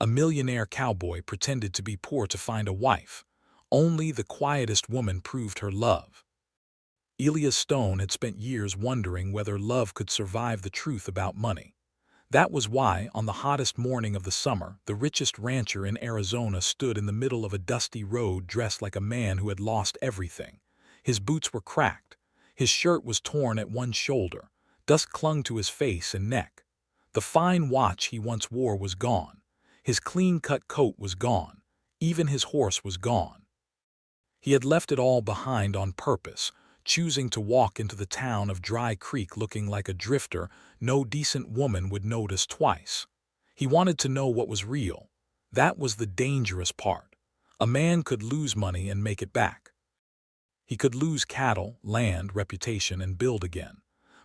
A millionaire cowboy pretended to be poor to find a wife. Only the quietest woman proved her love. Elias Stone had spent years wondering whether love could survive the truth about money. That was why, on the hottest morning of the summer, the richest rancher in Arizona stood in the middle of a dusty road dressed like a man who had lost everything. His boots were cracked. His shirt was torn at one shoulder. Dust clung to his face and neck. The fine watch he once wore was gone. His clean-cut coat was gone. Even his horse was gone. He had left it all behind on purpose, choosing to walk into the town of Dry Creek looking like a drifter no decent woman would notice twice. He wanted to know what was real. That was the dangerous part. A man could lose money and make it back. He could lose cattle, land, reputation, and build again.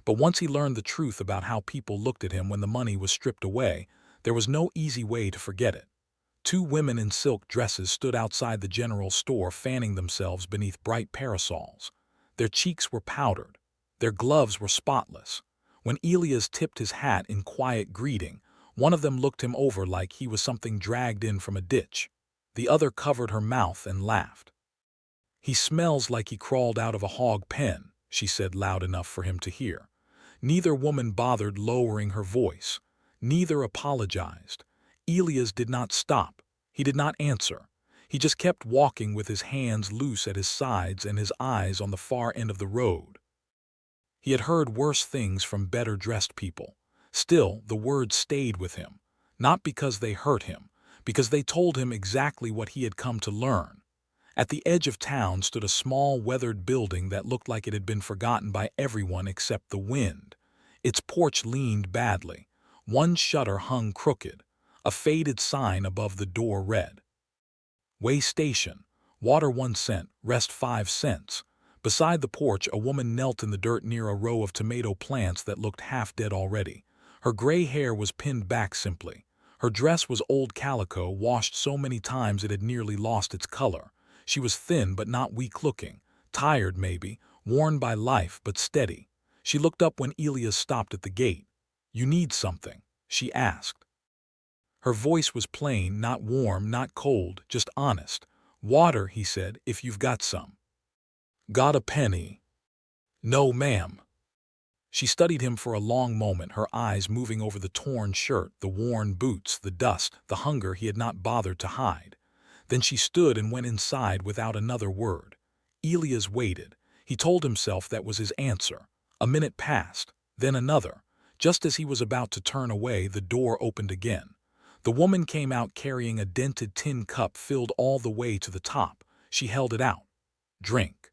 But once he learned the truth about how people looked at him when the money was stripped away, there was no easy way to forget it. Two women in silk dresses stood outside the general store fanning themselves beneath bright parasols. Their cheeks were powdered. Their gloves were spotless. When Elias tipped his hat in quiet greeting, one of them looked him over like he was something dragged in from a ditch. The other covered her mouth and laughed. "He smells like he crawled out of a hog pen," she said loud enough for him to hear. Neither woman bothered lowering her voice. Neither apologized. Elias did not stop. He did not answer. He just kept walking with his hands loose at his sides and his eyes on the far end of the road. He had heard worse things from better-dressed people. Still, the words stayed with him. Not because they hurt him, because they told him exactly what he had come to learn. At the edge of town stood a small, weathered building that looked like it had been forgotten by everyone except the wind. Its porch leaned badly. One shutter hung crooked. A faded sign above the door read, "Way Station. Water 1 cent, rest 5 cents. Beside the porch, a woman knelt in the dirt near a row of tomato plants that looked half dead already. Her gray hair was pinned back simply. Her dress was old calico, washed so many times it had nearly lost its color. She was thin but not weak-looking, tired maybe, worn by life but steady. She looked up when Elias stopped at the gate. "You need something?" she asked. Her voice was plain, not warm, not cold, just honest. "Water," he said, "if you've got some." "Got a penny?" "No, ma'am." She studied him for a long moment, her eyes moving over the torn shirt, the worn boots, the dust, the hunger he had not bothered to hide. Then she stood and went inside without another word. Elias waited. He told himself that was his answer. A minute passed, then another. Just as he was about to turn away, the door opened again. The woman came out carrying a dented tin cup filled all the way to the top. She held it out. "Drink."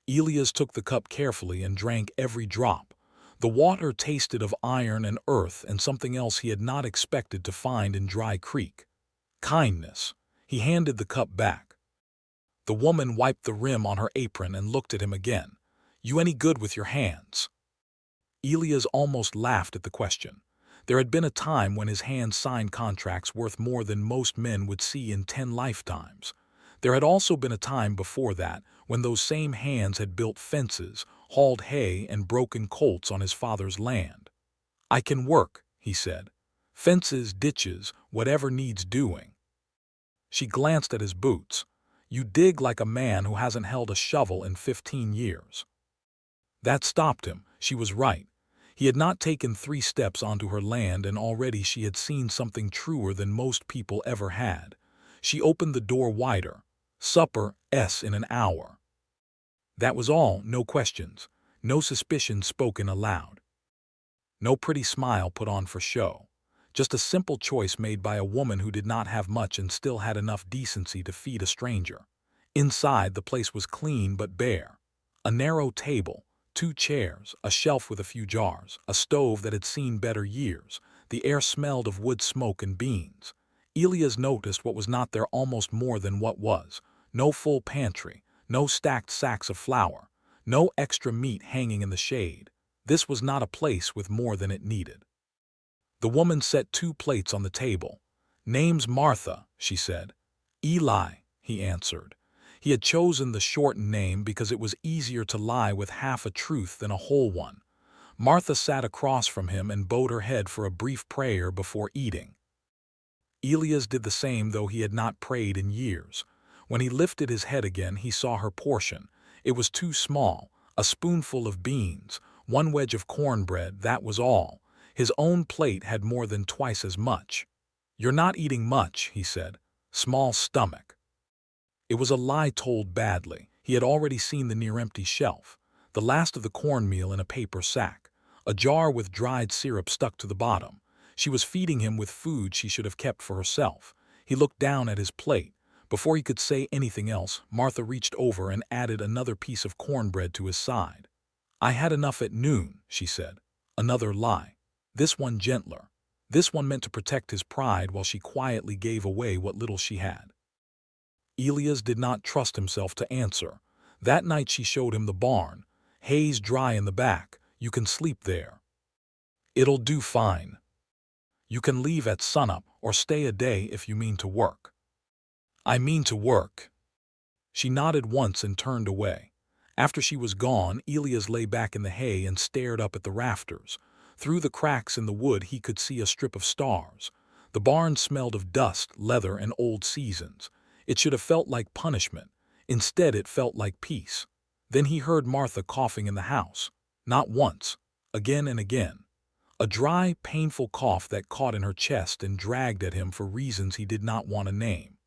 Elias took the cup carefully and drank every drop. The water tasted of iron and earth and something else he had not expected to find in Dry Creek. Kindness. He handed the cup back. The woman wiped the rim on her apron and looked at him again. "You any good with your hands?" Elias almost laughed at the question. There had been a time when his hands signed contracts worth more than most men would see in 10 lifetimes. There had also been a time before that when those same hands had built fences, hauled hay, and broken colts on his father's land. "I can work," he said. "Fences, ditches, whatever needs doing." She glanced at his boots. "You dig like a man who hasn't held a shovel in 15 years. That stopped him. She was right. He had not taken 3 steps onto her land, and already she had seen something truer than most people ever had. She opened the door wider. "Supper, in an hour." That was all, no questions, no suspicion spoken aloud. No pretty smile put on for show. Just a simple choice made by a woman who did not have much and still had enough decency to feed a stranger. Inside, the place was clean but bare. A narrow table, 2 chairs, a shelf with a few jars, a stove that had seen better years. The air smelled of wood smoke and beans. Elias noticed what was not there almost more than what was. No full pantry, no stacked sacks of flour, no extra meat hanging in the shade. This was not a place with more than it needed. The woman set 2 plates on the table. "Name's Martha," she said. "Eli," he answered. He had chosen the shortened name because it was easier to lie with half a truth than a whole one. Martha sat across from him and bowed her head for a brief prayer before eating. Elias did the same, though he had not prayed in years. When he lifted his head again, he saw her portion. It was too small, a spoonful of beans, one wedge of cornbread, that was all. His own plate had more than twice as much. "You're not eating much," he said. "Small stomach." It was a lie told badly. He had already seen the near-empty shelf, the last of the cornmeal in a paper sack, a jar with dried syrup stuck to the bottom. She was feeding him with food she should have kept for herself. He looked down at his plate. Before he could say anything else, Martha reached over and added another piece of cornbread to his side. "I had enough at noon," she said. Another lie. This one gentler. This one meant to protect his pride while she quietly gave away what little she had. Elias did not trust himself to answer. That night she showed him the barn. Hay's dry in the back. "You can sleep there. It'll do fine. You can leave at sunup or stay a day if you mean to work." "I mean to work." She nodded once and turned away. After she was gone, Elias lay back in the hay and stared up at the rafters. Through the cracks in the wood he could see a strip of stars. The barn smelled of dust, leather, and old seasons. It should have felt like punishment. Instead, it felt like peace. Then he heard Martha coughing in the house. Not once. Again and again. A dry, painful cough that caught in her chest and dragged at him for reasons he did not want to name.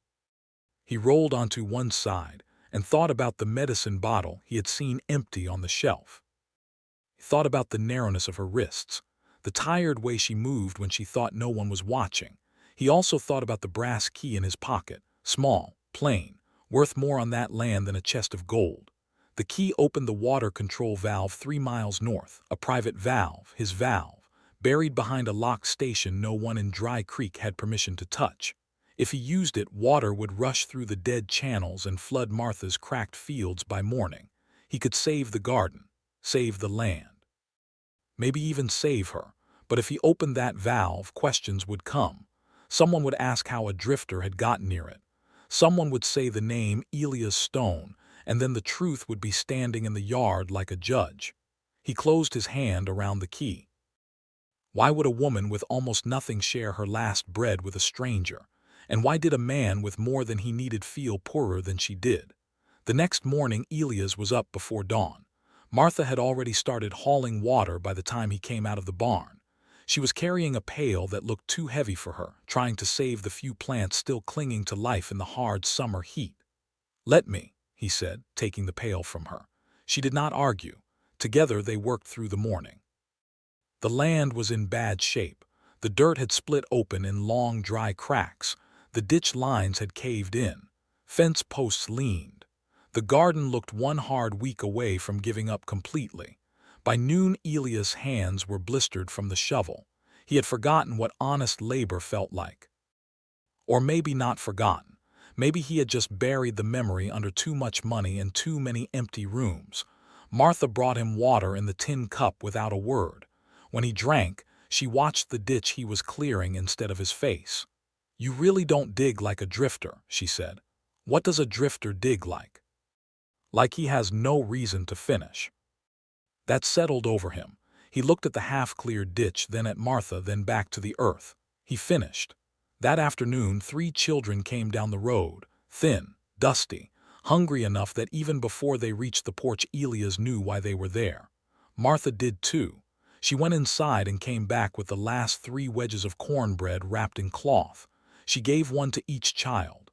He rolled onto one side and thought about the medicine bottle he had seen empty on the shelf. He thought about the narrowness of her wrists, the tired way she moved when she thought no one was watching. He also thought about the brass key in his pocket, small, plain, worth more on that land than a chest of gold. The key opened the water control valve 3 miles north, a private valve, his valve, buried behind a locked station no one in Dry Creek had permission to touch. If he used it, water would rush through the dead channels and flood Martha's cracked fields by morning. He could save the garden, save the land. Maybe even save her. But if he opened that valve, questions would come. Someone would ask how a drifter had gotten near it. Someone would say the name Elias Stone, and then the truth would be standing in the yard like a judge. He closed his hand around the key. Why would a woman with almost nothing share her last bread with a stranger? And why did a man with more than he needed feel poorer than she did? The next morning, Elias was up before dawn. Martha had already started hauling water by the time he came out of the barn. She was carrying a pail that looked too heavy for her, trying to save the few plants still clinging to life in the hard summer heat. "Let me," he said, taking the pail from her. She did not argue. Together they worked through the morning. The land was in bad shape. The dirt had split open in long, dry cracks. The ditch lines had caved in. Fence posts leaned. The garden looked one hard week away from giving up completely. By noon, Elias' hands were blistered from the shovel. He had forgotten what honest labor felt like. Or maybe not forgotten. Maybe he had just buried the memory under too much money and too many empty rooms. Martha brought him water in the tin cup without a word. When he drank, she watched the ditch he was clearing instead of his face. "You really don't dig like a drifter," she said. "What does a drifter dig like?" Like he has no reason to finish. That settled over him. He looked at the half-cleared ditch, then at Martha, then back to the earth. He finished. That afternoon, 3 children came down the road, thin, dusty, hungry enough that even before they reached the porch, Elias knew why they were there. Martha did too. She went inside and came back with the last 3 wedges of cornbread wrapped in cloth. She gave one to each child.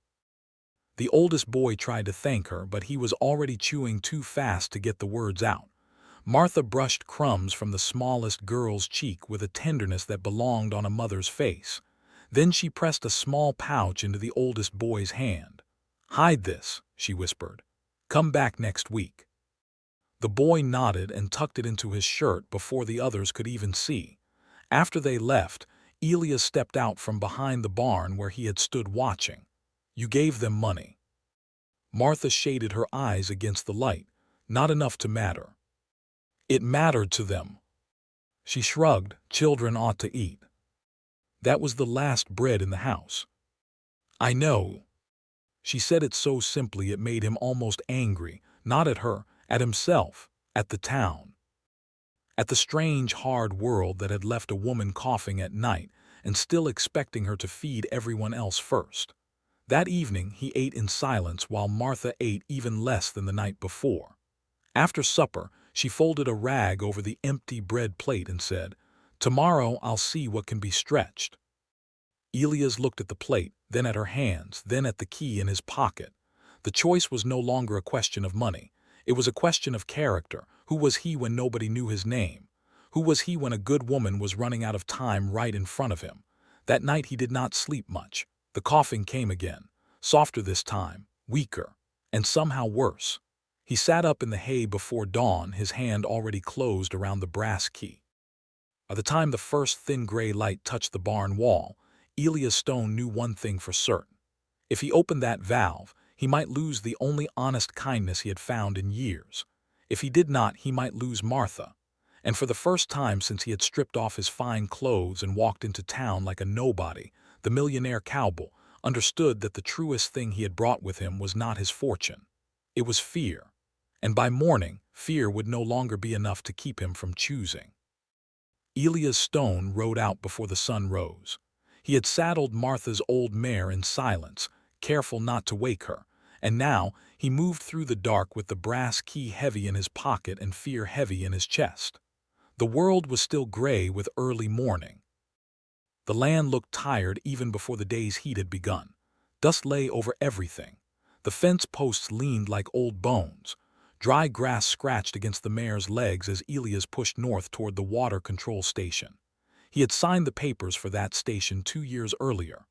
The oldest boy tried to thank her, but he was already chewing too fast to get the words out. Martha brushed crumbs from the smallest girl's cheek with a tenderness that belonged on a mother's face. Then she pressed a small pouch into the oldest boy's hand. "Hide this," she whispered. "Come back next week." The boy nodded and tucked it into his shirt before the others could even see. After they left, Elias stepped out from behind the barn where he had stood watching. "You gave them money." Martha shaded her eyes against the light. "Not enough to matter." "It mattered to them." She shrugged. "Children ought to eat." That was the last bread in the house. "I know." She said it so simply it made him almost angry, not at her, at himself, at the town. At the strange, hard world that had left a woman coughing at night and still expecting her to feed everyone else first. That evening, he ate in silence while Martha ate even less than the night before. After supper, she folded a rag over the empty bread plate and said, "Tomorrow I'll see what can be stretched." Elias looked at the plate, then at her hands, then at the key in his pocket. The choice was no longer a question of money. It was a question of character. Who was he when nobody knew his name? Who was he when a good woman was running out of time right in front of him? That night he did not sleep much. The coughing came again, softer this time, weaker, and somehow worse. He sat up in the hay before dawn, his hand already closed around the brass key. By the time the first thin gray light touched the barn wall, Elias Stone knew one thing for certain. If he opened that valve, he might lose the only honest kindness he had found in years. If he did not, he might lose Martha. And for the first time since he had stripped off his fine clothes and walked into town like a nobody, the millionaire cowboy understood that the truest thing he had brought with him was not his fortune. It was fear. And by morning, fear would no longer be enough to keep him from choosing. Elias Stone rode out before the sun rose. He had saddled Martha's old mare in silence, careful not to wake her, and now he moved through the dark with the brass key heavy in his pocket and fear heavy in his chest. The world was still gray with early morning. The land looked tired even before the day's heat had begun. Dust lay over everything. The fence posts leaned like old bones. Dry grass scratched against the mare's legs as Elias pushed north toward the water control station. He had signed the papers for that station 2 years earlier.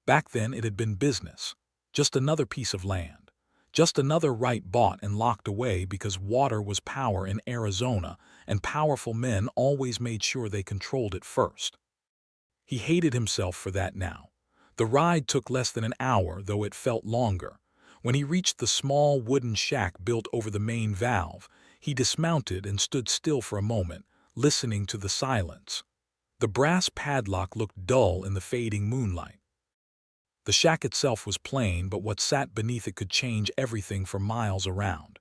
Back then it had been business. Just another piece of land. Just another right bought and locked away because water was power in Arizona, and powerful men always made sure they controlled it first. He hated himself for that now. The ride took less than an hour, though it felt longer. When he reached the small wooden shack built over the main valve, he dismounted and stood still for a moment, listening to the silence. The brass padlock looked dull in the fading moonlight. The shack itself was plain, but what sat beneath it could change everything for miles around.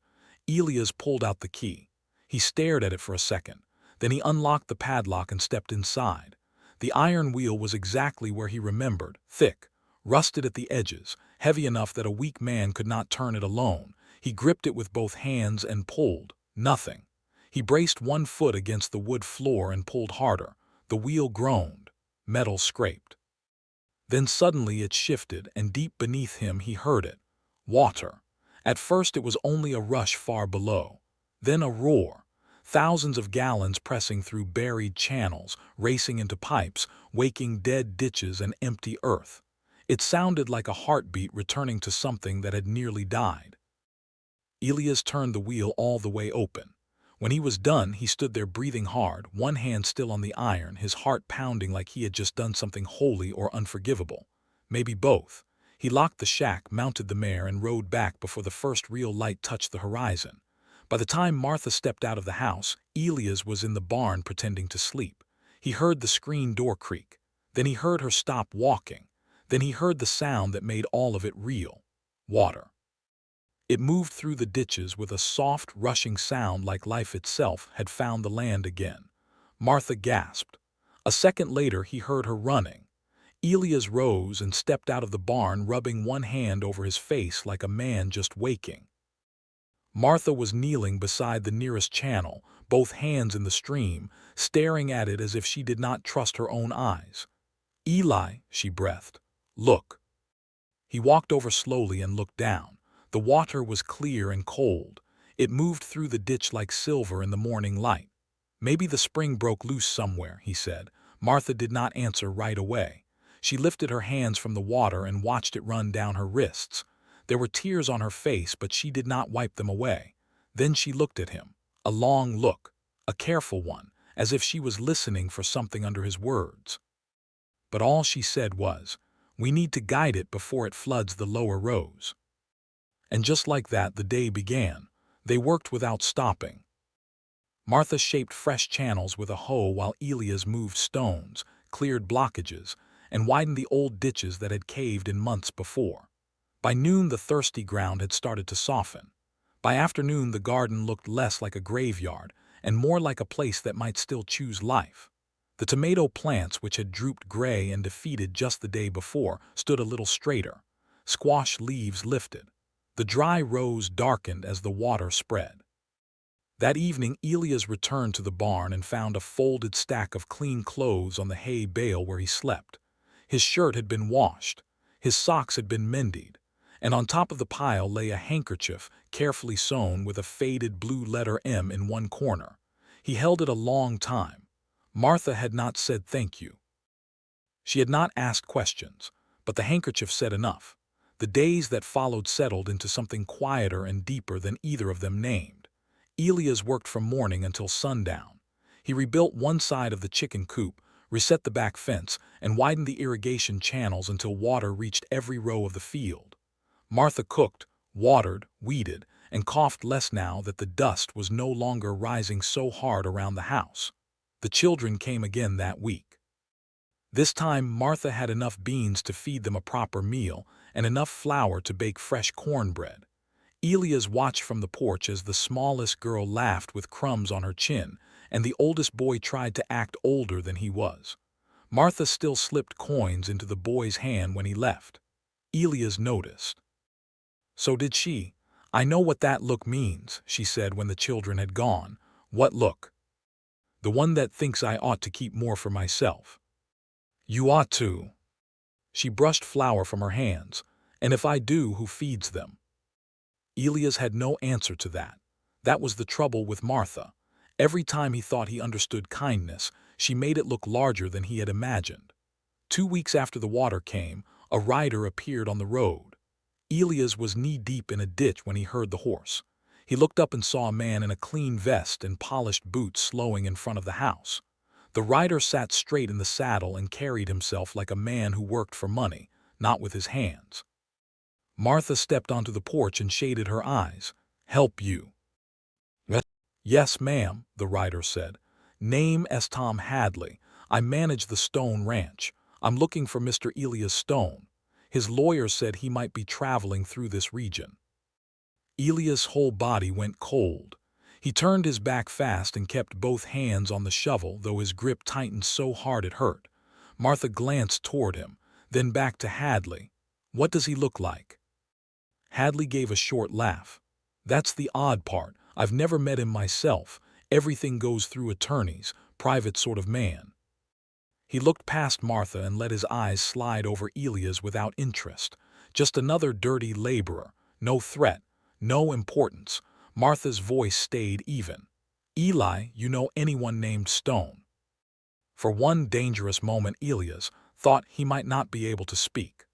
Elias pulled out the key. He stared at it for a second. Then he unlocked the padlock and stepped inside. The iron wheel was exactly where he remembered, thick, rusted at the edges, heavy enough that a weak man could not turn it alone. He gripped it with both hands and pulled. Nothing. He braced one foot against the wood floor and pulled harder. The wheel groaned. Metal scraped. Then suddenly it shifted, and deep beneath him he heard it. Water. At first it was only a rush far below. Then a roar. Thousands of gallons pressing through buried channels, racing into pipes, waking dead ditches and empty earth. It sounded like a heartbeat returning to something that had nearly died. Elias turned the wheel all the way open. When he was done, he stood there breathing hard, one hand still on the iron, his heart pounding like he had just done something holy or unforgivable. Maybe both. He locked the shack, mounted the mare, and rode back before the first real light touched the horizon. By the time Martha stepped out of the house, Elias was in the barn pretending to sleep. He heard the screen door creak. Then he heard her stop walking. Then he heard the sound that made all of it real. Water. It moved through the ditches with a soft, rushing sound like life itself had found the land again. Martha gasped. A second later he heard her running. Elias rose and stepped out of the barn, rubbing one hand over his face like a man just waking. Martha was kneeling beside the nearest channel, both hands in the stream, staring at it as if she did not trust her own eyes. "Eli," she breathed. "Look." He walked over slowly and looked down. The water was clear and cold. It moved through the ditch like silver in the morning light. "Maybe the spring broke loose somewhere," he said. Martha did not answer right away. She lifted her hands from the water and watched it run down her wrists. There were tears on her face, but she did not wipe them away. Then she looked at him. A long look. A careful one, as if she was listening for something under his words. But all she said was, "We need to guide it before it floods the lower rows." And just like that, the day began. They worked without stopping. Martha shaped fresh channels with a hoe while Elias moved stones, cleared blockages, and widened the old ditches that had caved in months before. By noon, the thirsty ground had started to soften. By afternoon, the garden looked less like a graveyard and more like a place that might still choose life. The tomato plants, which had drooped gray and defeated just the day before, stood a little straighter. Squash leaves lifted. The dry rose darkened as the water spread. That evening, Elias returned to the barn and found a folded stack of clean clothes on the hay bale where he slept. His shirt had been washed, his socks had been mended, and on top of the pile lay a handkerchief carefully sewn with a faded blue letter M in one corner. He held it a long time. Martha had not said thank you. She had not asked questions, but the handkerchief said enough. The days that followed settled into something quieter and deeper than either of them named. Elias worked from morning until sundown. He rebuilt one side of the chicken coop, reset the back fence, and widened the irrigation channels until water reached every row of the field. Martha cooked, watered, weeded, and coughed less now that the dust was no longer rising so hard around the house. The children came again that week. This time Martha had enough beans to feed them a proper meal and enough flour to bake fresh cornbread. Elias watched from the porch as the smallest girl laughed with crumbs on her chin, and the oldest boy tried to act older than he was. Martha still slipped coins into the boy's hand when he left. Elias noticed. "So did she. I know what that look means," she said when the children had gone. "What look?" "The one that thinks I ought to keep more for myself." "You ought to." She brushed flour from her hands. "And if I do, who feeds them?" Elias had no answer to that. That was the trouble with Martha. Every time he thought he understood kindness, she made it look larger than he had imagined. 2 weeks after the water came, a rider appeared on the road. Elias was knee-deep in a ditch when he heard the horse. He looked up and saw a man in a clean vest and polished boots slowing in front of the house. The rider sat straight in the saddle and carried himself like a man who worked for money, not with his hands. Martha stepped onto the porch and shaded her eyes. "Help you?" "Yes, ma'am," the rider said. "Name is Tom Hadley. I manage the Stone Ranch. I'm looking for Mr. Elias Stone. His lawyer said he might be traveling through this region." Elias' whole body went cold. He turned his back fast and kept both hands on the shovel, though his grip tightened so hard it hurt. Martha glanced toward him, then back to Hadley. "What does he look like?" Hadley gave a short laugh. "That's the odd part. I've never met him myself. Everything goes through attorneys, private sort of man." He looked past Martha and let his eyes slide over Elias without interest. Just another dirty laborer. No threat. No importance. Martha's voice stayed even. "Eli, you know anyone named Stone?" For one dangerous moment Elias thought he might not be able to speak.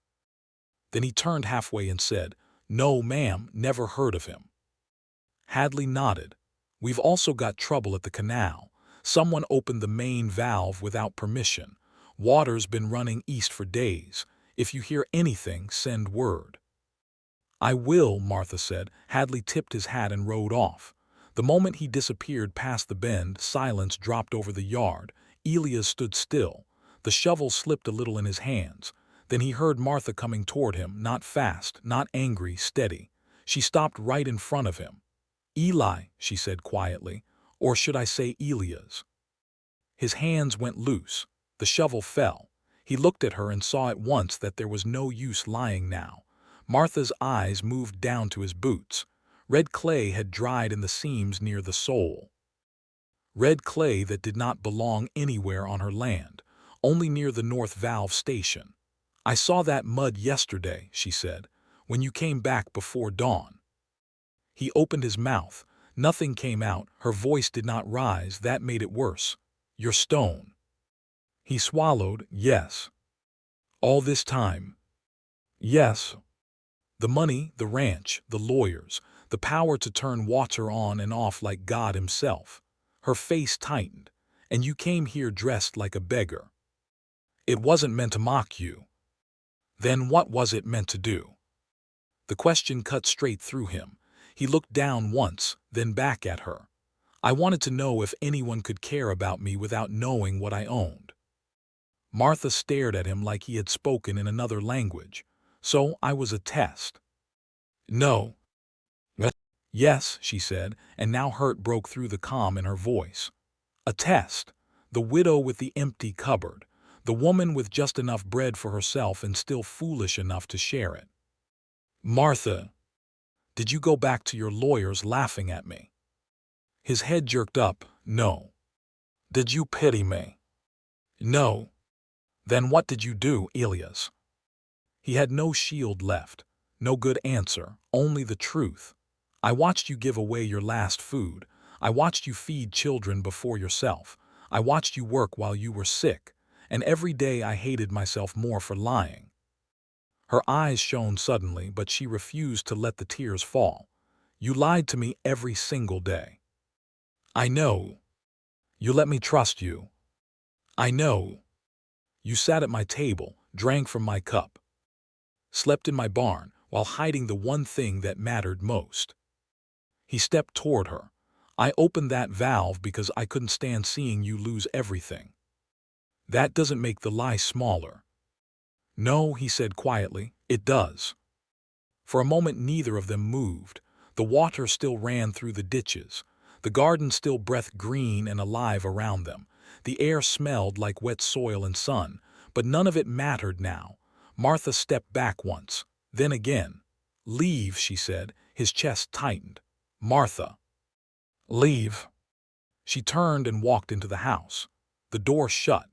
Then he turned halfway and said, "No, ma'am, never heard of him." Hadley nodded. "We've also got trouble at the canal. Someone opened the main valve without permission. Water's been running east for days. If you hear anything, send word." "I will," Martha said. Hadley tipped his hat and rode off. The moment he disappeared past the bend, silence dropped over the yard. Elias stood still. The shovel slipped a little in his hands. Then he heard Martha coming toward him, not fast, not angry, steady. She stopped right in front of him. "Eli," she said quietly, "or should I say Elias?" His hands went loose. The shovel fell. He looked at her and saw at once that there was no use lying now. Martha's eyes moved down to his boots. Red clay had dried in the seams near the sole. Red clay that did not belong anywhere on her land, only near the North Valve station. "I saw that mud yesterday," she said, "when you came back before dawn." He opened his mouth. Nothing came out. Her voice did not rise. That made it worse. "You're Stone." He swallowed. "Yes." "All this time?" "Yes." "The money, the ranch, the lawyers, the power to turn water on and off like God himself." Her face tightened. "And you came here dressed like a beggar." "It wasn't meant to mock you." "Then what was it meant to do?" The question cut straight through him. He looked down once, then back at her. "I wanted to know if anyone could care about me without knowing what I owned." Martha stared at him like he had spoken in another language. "So I was a test." "No." "Yes," she said, and now hurt broke through the calm in her voice. "A test. The widow with the empty cupboard. The woman with just enough bread for herself and still foolish enough to share it. Martha, did you go back to your lawyers laughing at me? His head jerked up. No. Did you pity me? No. Then what did you do, Elias? He had no shield left, no good answer, only the truth. I watched you give away your last food. I watched you feed children before yourself. I watched you work while you were sick, and every day I hated myself more for lying. Her eyes shone suddenly, but she refused to let the tears fall. You lied to me every single day. I know. You let me trust you. I know. You sat at my table, drank from my cup, slept in my barn while hiding the one thing that mattered most. He stepped toward her. I opened that valve because I couldn't stand seeing you lose everything. That doesn't make the lie smaller. No, he said quietly, it does. For a moment neither of them moved. The water still ran through the ditches. The garden still breathed green and alive around them. The air smelled like wet soil and sun, but none of it mattered now. Martha stepped back once, then again. Leave, she said. His chest tightened. Martha. Leave. She turned and walked into the house. The door shut.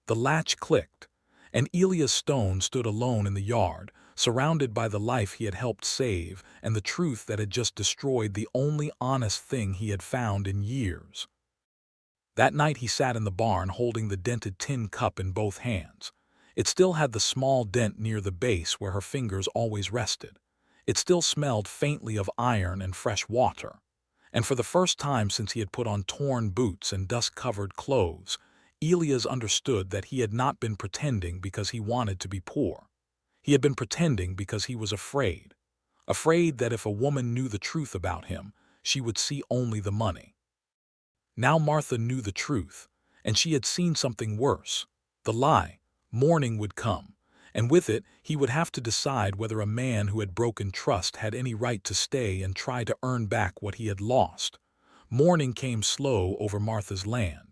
The latch clicked, and Elias Stone stood alone in the yard, surrounded by the life he had helped save and the truth that had just destroyed the only honest thing he had found in years. That night he sat in the barn holding the dented tin cup in both hands. It still had the small dent near the base where her fingers always rested. It still smelled faintly of iron and fresh water. And for the first time since he had put on torn boots and dust-covered clothes, Elias understood that he had not been pretending because he wanted to be poor. He had been pretending because he was afraid. Afraid that if a woman knew the truth about him, she would see only the money. Now Martha knew the truth, and she had seen something worse. The lie. Morning would come, and with it he would have to decide whether a man who had broken trust had any right to stay and try to earn back what he had lost. Morning came slow over Martha's land.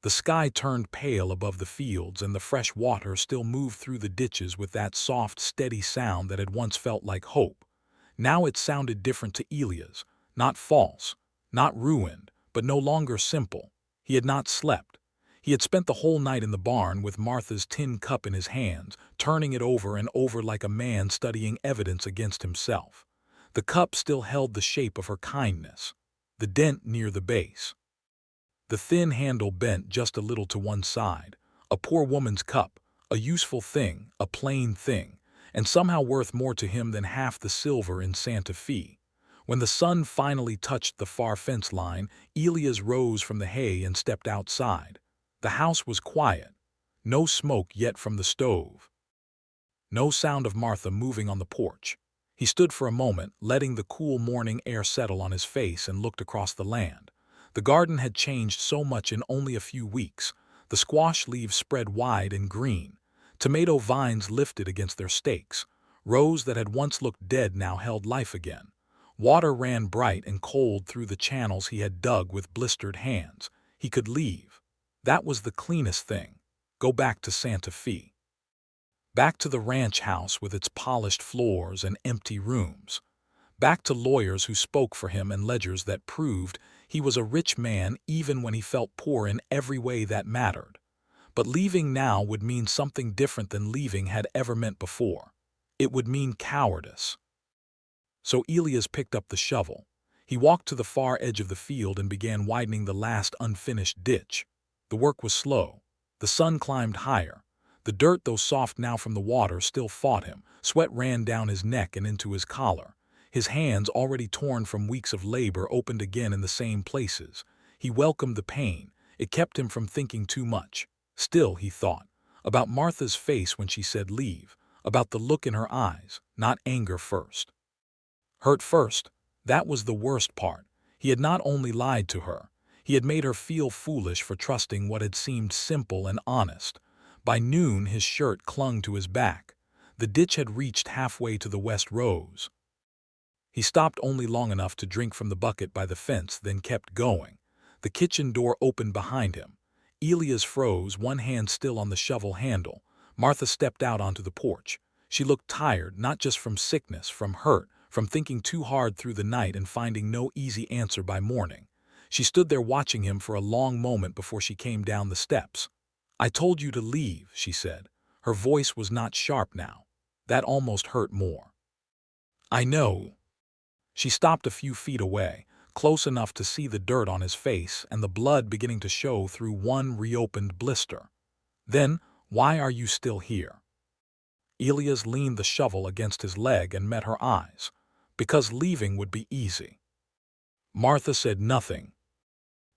The sky turned pale above the fields, and the fresh water still moved through the ditches with that soft, steady sound that had once felt like hope. Now it sounded different to Elias, not false, not ruined, but no longer simple. He had not slept. He had spent the whole night in the barn with Martha's tin cup in his hands, turning it over and over like a man studying evidence against himself. The cup still held the shape of her kindness, the dent near the base. The thin handle bent just a little to one side. A poor woman's cup, a useful thing, a plain thing, and somehow worth more to him than half the silver in Santa Fe. When the sun finally touched the far fence line, Elias rose from the hay and stepped outside. The house was quiet. No smoke yet from the stove. No sound of Martha moving on the porch. He stood for a moment, letting the cool morning air settle on his face, and looked across the land. The garden had changed so much in only a few weeks. The squash leaves spread wide and green. Tomato vines lifted against their stakes. Rows that had once looked dead now held life again. Water ran bright and cold through the channels he had dug with blistered hands. He could leave. That was the cleanest thing. Go back to Santa Fe. Back to the ranch house with its polished floors and empty rooms. Back to lawyers who spoke for him and ledgers that proved he was a rich man even when he felt poor in every way that mattered. But leaving now would mean something different than leaving had ever meant before. It would mean cowardice. So Elias picked up the shovel. He walked to the far edge of the field and began widening the last unfinished ditch. The work was slow. The sun climbed higher. The dirt, though soft now from the water, still fought him. Sweat ran down his neck and into his collar. His hands, already torn from weeks of labor, opened again in the same places. He welcomed the pain. It kept him from thinking too much. Still, he thought about Martha's face when she said leave, about the look in her eyes, not anger first. Hurt first. That was the worst part. He had not only lied to her, he had made her feel foolish for trusting what had seemed simple and honest. By noon his shirt clung to his back. The ditch had reached halfway to the west rows. He stopped only long enough to drink from the bucket by the fence, then kept going. The kitchen door opened behind him. Elias froze, one hand still on the shovel handle. Martha stepped out onto the porch. She looked tired, not just from sickness, from hurt, from thinking too hard through the night and finding no easy answer by morning. She stood there watching him for a long moment before she came down the steps. "I told you to leave," she said. Her voice was not sharp now. That almost hurt more. "I know." She stopped a few feet away, close enough to see the dirt on his face and the blood beginning to show through one reopened blister. "Then, why are you still here?" Elias leaned the shovel against his leg and met her eyes. "Because leaving would be easy." Martha said nothing.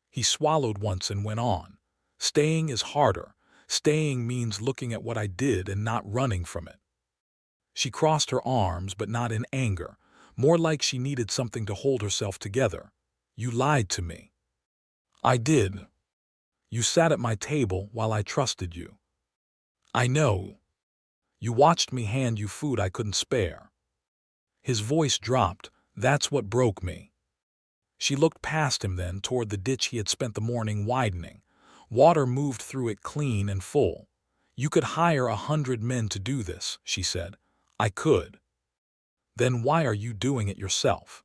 He swallowed once and went on. "Staying is harder. Staying means looking at what I did and not running from it." She crossed her arms, but not in anger, more like she needed something to hold herself together. "You lied to me." "I did. You sat at my table while I trusted you." "I know. You watched me hand you food I couldn't spare." His voice dropped. "That's what broke me." She looked past him then toward the ditch he had spent the morning widening. Water moved through it clean and full. "You could hire 100 men to do this," she said. "I could." "Then why are you doing it yourself?"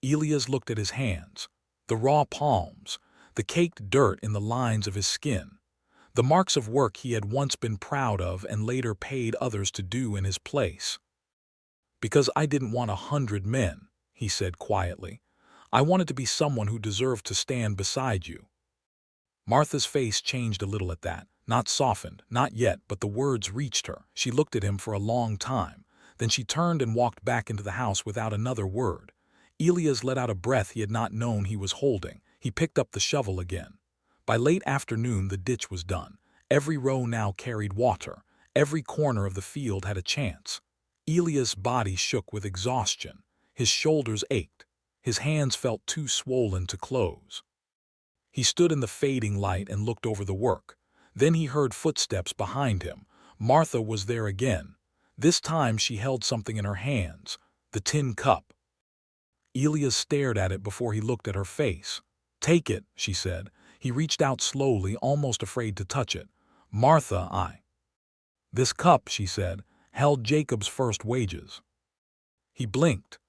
Elias looked at his hands, the raw palms, the caked dirt in the lines of his skin, the marks of work he had once been proud of and later paid others to do in his place. "Because I didn't want 100 men," he said quietly. "I wanted to be someone who deserved to stand beside you." Martha's face changed a little at that, not softened, not yet, but the words reached her. She looked at him for a long time. Then she turned and walked back into the house without another word. Elias let out a breath he had not known he was holding. He picked up the shovel again. By late afternoon the ditch was done. Every row now carried water. Every corner of the field had a chance. Elias' body shook with exhaustion. His shoulders ached. His hands felt too swollen to close. He stood in the fading light and looked over the work. Then he heard footsteps behind him. Martha was there again. This time she held something in her hands, the tin cup. Elias stared at it before he looked at her face. "Take it," she said. He reached out slowly, almost afraid to touch it. "Martha, This cup," she said, "held Jacob's first wages." He blinked.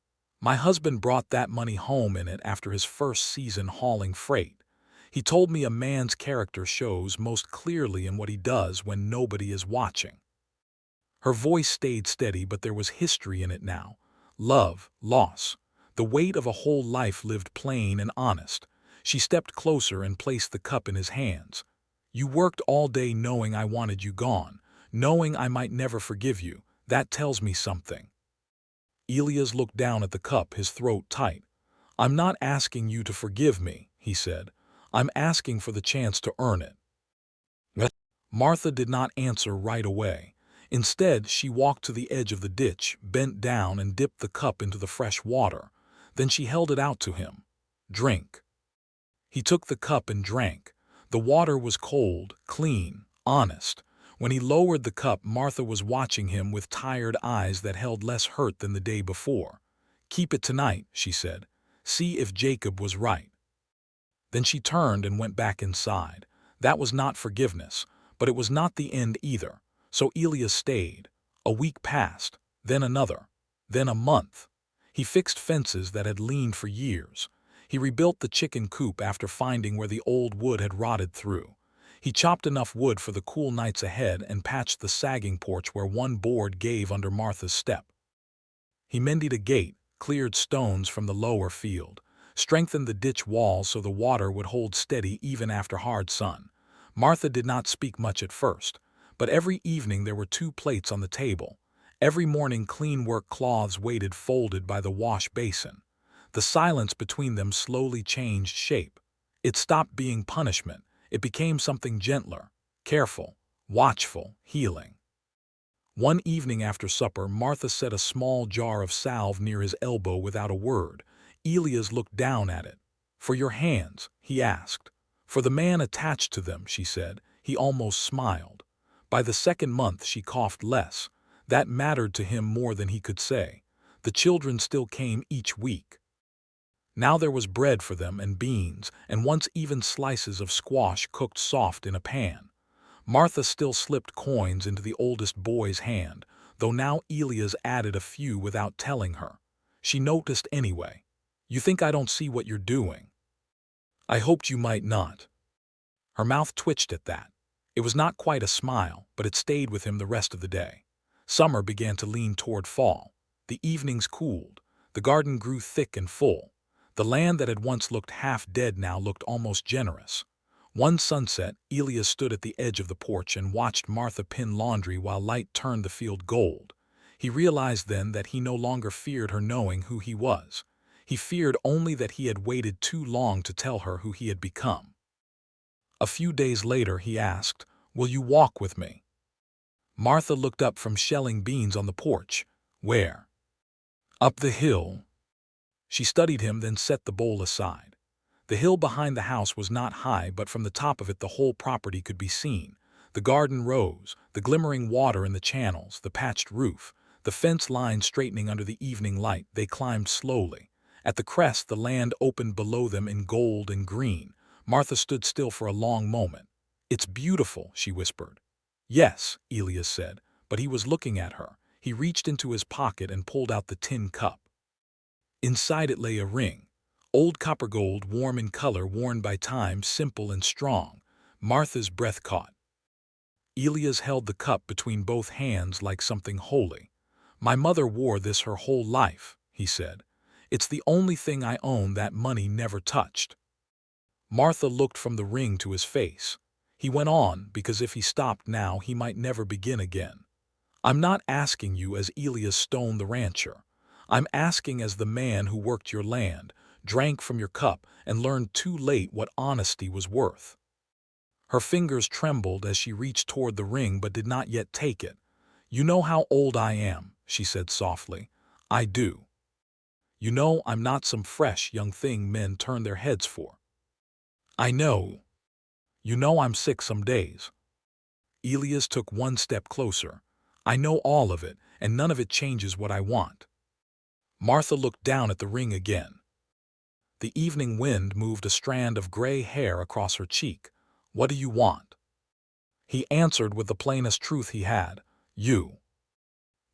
"My husband brought that money home in it after his first season hauling freight. He told me a man's character shows most clearly in what he does when nobody is watching." Her voice stayed steady, but there was history in it now. Love, loss, the weight of a whole life lived plain and honest. She stepped closer and placed the cup in his hands. "You worked all day knowing I wanted you gone, knowing I might never forgive you. That tells me something." Elias looked down at the cup, his throat tight. "I'm not asking you to forgive me," he said. "I'm asking for the chance to earn it." Martha did not answer right away. Instead, she walked to the edge of the ditch, bent down and dipped the cup into the fresh water. Then she held it out to him. "Drink." He took the cup and drank. The water was cold, clean, honest. When he lowered the cup, Martha was watching him with tired eyes that held less hurt than the day before. "Keep it tonight," she said. "See if Jacob was right." Then she turned and went back inside. That was not forgiveness, but it was not the end either. So Elias stayed. A week passed, then another, then a month. He fixed fences that had leaned for years. He rebuilt the chicken coop after finding where the old wood had rotted through. He chopped enough wood for the cool nights ahead and patched the sagging porch where one board gave under Martha's step. He mended a gate, cleared stones from the lower field, strengthened the ditch walls so the water would hold steady even after hard sun. Martha did not speak much at first, but every evening there were 2 plates on the table. Every morning clean work cloths waited folded by the wash basin. The silence between them slowly changed shape. It stopped being punishment. It became something gentler, careful, watchful, healing. One evening after supper, Martha set a small jar of salve near his elbow without a word. Elias looked down at it. "For your hands?" he asked. "For the man attached to them," she said. He almost smiled. By the second month she coughed less. That mattered to him more than he could say. The children still came each week. Now there was bread for them and beans, and once even slices of squash cooked soft in a pan. Martha still slipped coins into the oldest boy's hand, though now Elias added a few without telling her. She noticed anyway. "You think I don't see what you're doing?" "I hoped you might not." Her mouth twitched at that. It was not quite a smile, but it stayed with him the rest of the day. Summer began to lean toward fall. The evenings cooled. The garden grew thick and full. The land that had once looked half dead now looked almost generous. One sunset, Elias stood at the edge of the porch and watched Martha pin laundry while light turned the field gold. He realized then that he no longer feared her knowing who he was. He feared only that he had waited too long to tell her who he had become. A few days later he asked, "Will you walk with me?" Martha looked up from shelling beans on the porch. "Where?" "Up the hill." She studied him, then set the bowl aside. The hill behind the house was not high, but from the top of it the whole property could be seen. The garden rose, the glimmering water in the channels, the patched roof, the fence line straightening under the evening light. They climbed slowly. At the crest the land opened below them in gold and green. Martha stood still for a long moment. "It's beautiful," she whispered. "Yes," Elias said, but he was looking at her. He reached into his pocket and pulled out the tin cup. Inside it lay a ring. Old copper gold, warm in color, worn by time, simple and strong. Martha's breath caught. Elias held the cup between both hands like something holy. "My mother wore this her whole life," he said. "It's the only thing I own that money never touched." Martha looked from the ring to his face. He went on, because if he stopped now he might never begin again. "I'm not asking you as Elias Stone the rancher. I'm asking as the man who worked your land, drank from your cup, and learned too late what honesty was worth." Her fingers trembled as she reached toward the ring but did not yet take it. "You know how old I am," she said softly. "I do. You know I'm not some fresh young thing men turn their heads for. I know. You know I'm sick some days." Elias took one step closer. "I know all of it, and none of it changes what I want." Martha looked down at the ring again. The evening wind moved a strand of gray hair across her cheek. "What do you want?" He answered with the plainest truth he had. "You."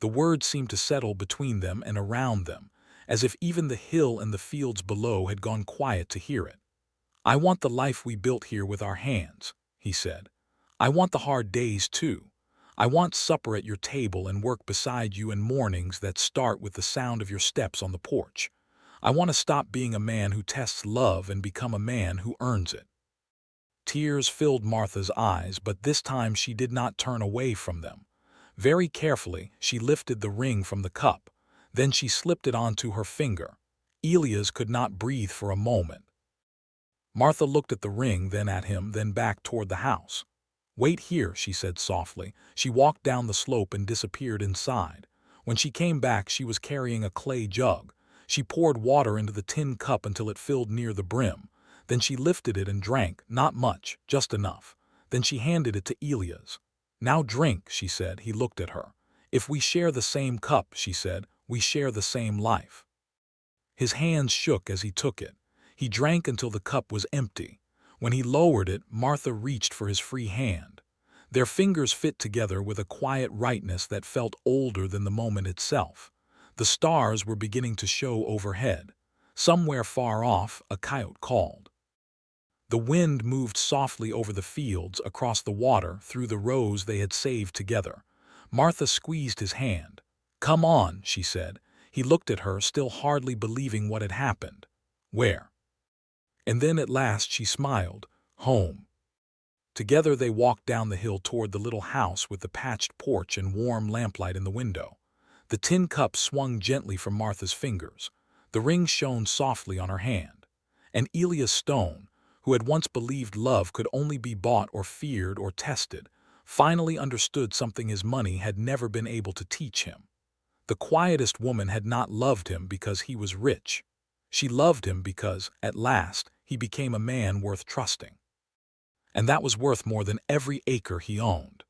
The words seemed to settle between them and around them, as if even the hill and the fields below had gone quiet to hear it. "I want the life we built here with our hands," he said. "I want the hard days, too. I want supper at your table and work beside you and mornings that start with the sound of your steps on the porch. I want to stop being a man who tests love and become a man who earns it." Tears filled Martha's eyes, but this time she did not turn away from them. Very carefully, she lifted the ring from the cup. Then she slipped it onto her finger. Elias could not breathe for a moment. Martha looked at the ring, then at him, then back toward the house. "Wait here," she said softly. She walked down the slope and disappeared inside. When she came back, she was carrying a clay jug. She poured water into the tin cup until it filled near the brim. Then she lifted it and drank, not much, just enough. Then she handed it to Elias. "Now drink," she said. He looked at her. "If we share the same cup," she said, "we share the same life." His hands shook as he took it. He drank until the cup was empty. When he lowered it, Martha reached for his free hand. Their fingers fit together with a quiet rightness that felt older than the moment itself. The stars were beginning to show overhead. Somewhere far off, a coyote called. The wind moved softly over the fields, across the water, through the rows they had saved together. Martha squeezed his hand. "Come on," she said. He looked at her, still hardly believing what had happened. "Where?" And then at last she smiled. "Home." Together they walked down the hill toward the little house with the patched porch and warm lamplight in the window. The tin cup swung gently from Martha's fingers. The ring shone softly on her hand. And Elias Stone, who had once believed love could only be bought or feared or tested, finally understood something his money had never been able to teach him. The quietest woman had not loved him because he was rich. She loved him because, at last, he became a man worth trusting. And that was worth more than every acre he owned.